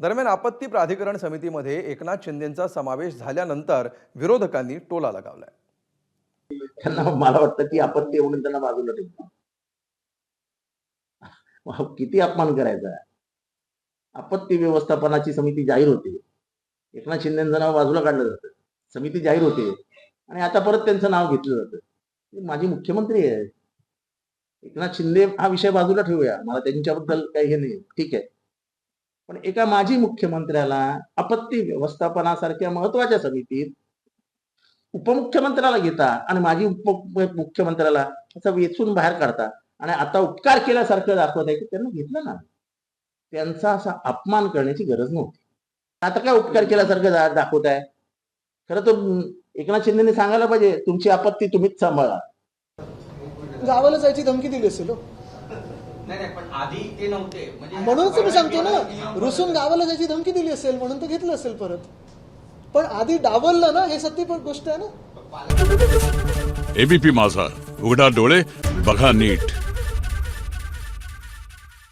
दरम्यान आपत्ती प्राधिकरण समितीमध्ये एकनाथ शिंदेंचा समावेश झाल्यानंतर विरोधकांनी टोला लगावलाय। त्यांना मला वाटतं की आपत्ती म्हणून त्यांना बाजूला ठेवतो। किती अपमान करायचा। आपत्ती व्यवस्थापनाची समिती जाहीर होते, एकनाथ शिंदेंचं नाव बाजूला काढलं जातं, समिती जाहीर होते आणि आता परत त्यांचं नाव घेतलं जातं। माझी मुख्यमंत्री आहे, एकनाथ शिंदे हा विषय बाजूला ठेवूया, मला त्यांच्याबद्दल काही हे नाही, ठीक आहे। पण एका माजी मुख्यमंत्र्याला आपत्ती व्यवस्थापनासारख्या महत्वाच्या समितीत उपमुख्यमंत्र्याला घेता आणि माजी उपमुख्यमंत्र्याला असं वेचून बाहेर काढता आणि आता उपकार केल्यासारखं दाखवत आहे की त्यांना घेतलं ना, त्यांचा असा अपमान करण्याची गरज नव्हती। आता काय उपकार केल्यासारखं दाखवत आहे। खरं तर एकनाथ शिंदेने सांगायला पाहिजे तुमची आपत्ती तुम्हीच सांभाळा। गावाला जायची धमकी दिली असेल हो। नाही पण आधी ते नव्हते, म्हणजे म्हणूनच मी सांगतो ना, रुसून गावाला जायची धमकी दिली असेल म्हणून तो घेतलं असेल परत, पण आधी डावललं ना, हे सत्य पण गोष्ट आहे ना। एबीपी माझा, उघडा डोळे बघा नीट।